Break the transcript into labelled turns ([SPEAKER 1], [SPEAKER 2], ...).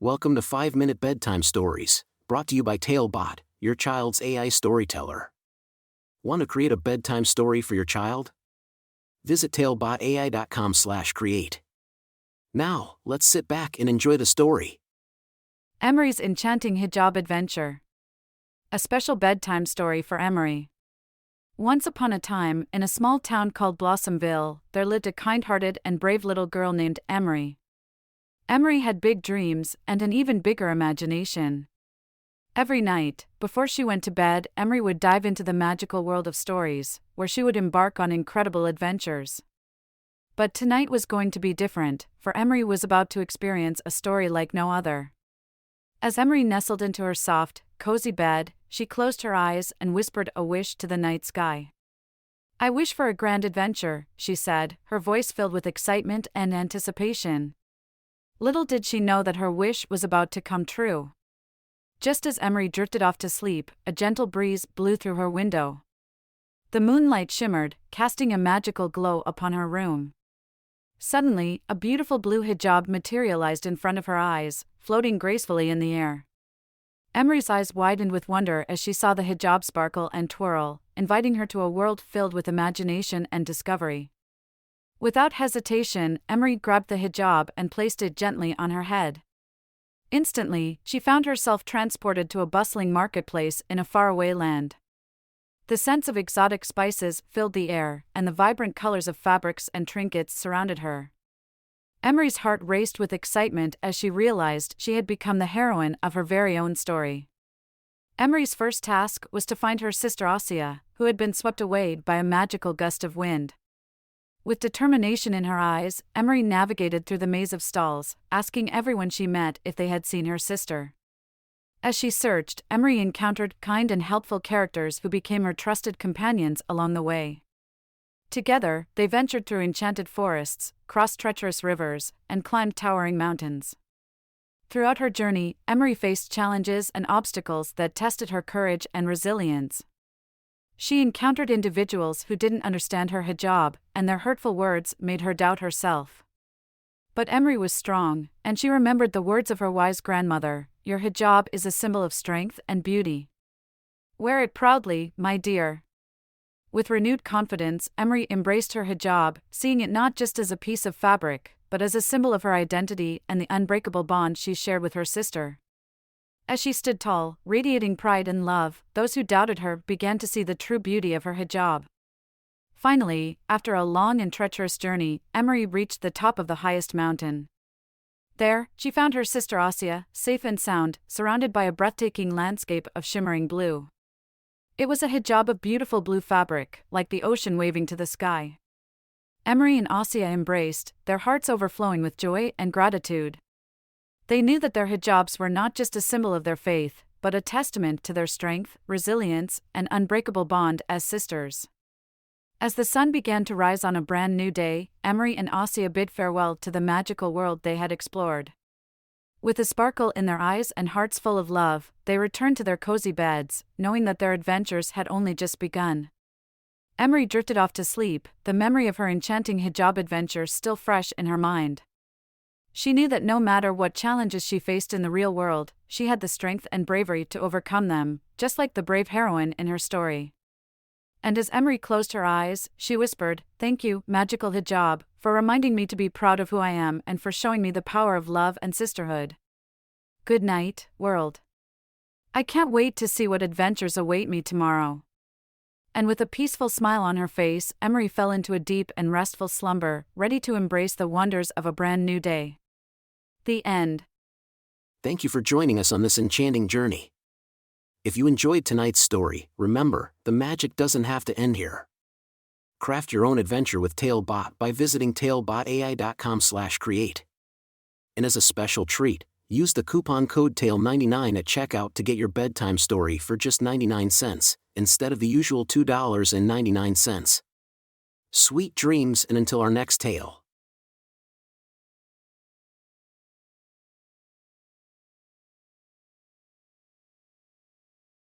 [SPEAKER 1] Welcome to 5-Minute Bedtime Stories, brought to you by TaleBot, your child's AI storyteller. Want to create a bedtime story for your child? Visit talebotai.com/create. Now, let's sit back and enjoy the story.
[SPEAKER 2] Emory's Enchanting Hijab Adventure. A special bedtime story for Emory. Once upon a time, in a small town called Blossomville, there lived a kind-hearted and brave little girl named Emory. Emory had big dreams and an even bigger imagination. Every night, before she went to bed, Emory would dive into the magical world of stories, where she would embark on incredible adventures. But tonight was going to be different, for Emory was about to experience a story like no other. As Emory nestled into her soft, cozy bed, she closed her eyes and whispered a wish to the night sky. "I wish for a grand adventure," she said, her voice filled with excitement and anticipation. Little did she know that her wish was about to come true. Just as Emory drifted off to sleep, a gentle breeze blew through her window. The moonlight shimmered, casting a magical glow upon her room. Suddenly, a beautiful blue hijab materialized in front of her eyes, floating gracefully in the air. Emory's eyes widened with wonder as she saw the hijab sparkle and twirl, inviting her to a world filled with imagination and discovery. Without hesitation, Emory grabbed the hijab and placed it gently on her head. Instantly, she found herself transported to a bustling marketplace in a faraway land. The scents of exotic spices filled the air, and the vibrant colors of fabrics and trinkets surrounded her. Emory's heart raced with excitement as she realized she had become the heroine of her very own story. Emory's first task was to find her sister Asia, who had been swept away by a magical gust of wind. With determination in her eyes, Emory navigated through the maze of stalls, asking everyone she met if they had seen her sister. As she searched, Emory encountered kind and helpful characters who became her trusted companions along the way. Together, they ventured through enchanted forests, crossed treacherous rivers, and climbed towering mountains. Throughout her journey, Emory faced challenges and obstacles that tested her courage and resilience. She encountered individuals who didn't understand her hijab, and their hurtful words made her doubt herself. But Emory was strong, and she remembered the words of her wise grandmother, "Your hijab is a symbol of strength and beauty. Wear it proudly, my dear." With renewed confidence, Emory embraced her hijab, seeing it not just as a piece of fabric, but as a symbol of her identity and the unbreakable bond she shared with her sister. As she stood tall, radiating pride and love, those who doubted her began to see the true beauty of her hijab. Finally, after a long and treacherous journey, Emory reached the top of the highest mountain. There, she found her sister Asia, safe and sound, surrounded by a breathtaking landscape of shimmering blue. It was a hijab of beautiful blue fabric, like the ocean waving to the sky. Emory and Asia embraced, their hearts overflowing with joy and gratitude. They knew that their hijabs were not just a symbol of their faith, but a testament to their strength, resilience, and unbreakable bond as sisters. As the sun began to rise on a brand new day, Emory and Asia bid farewell to the magical world they had explored. With a sparkle in their eyes and hearts full of love, they returned to their cozy beds, knowing that their adventures had only just begun. Emory drifted off to sleep, the memory of her enchanting hijab adventure still fresh in her mind. She knew that no matter what challenges she faced in the real world, she had the strength and bravery to overcome them, just like the brave heroine in her story. And as Emory closed her eyes, she whispered, "Thank you, magical hijab, for reminding me to be proud of who I am and for showing me the power of love and sisterhood. Good night, world. I can't wait to see what adventures await me tomorrow." And with a peaceful smile on her face, Emory fell into a deep and restful slumber, ready to embrace the wonders of a brand new day. The end.
[SPEAKER 1] Thank you for joining us on this enchanting journey. If you enjoyed tonight's story, remember, the magic doesn't have to end here. Craft your own adventure with TaleBot by visiting talebotai.com/create. And as a special treat, use the coupon code TALE99 at checkout to get your bedtime story for just 99 cents, instead of the usual $2.99. Sweet dreams, and until our next tale.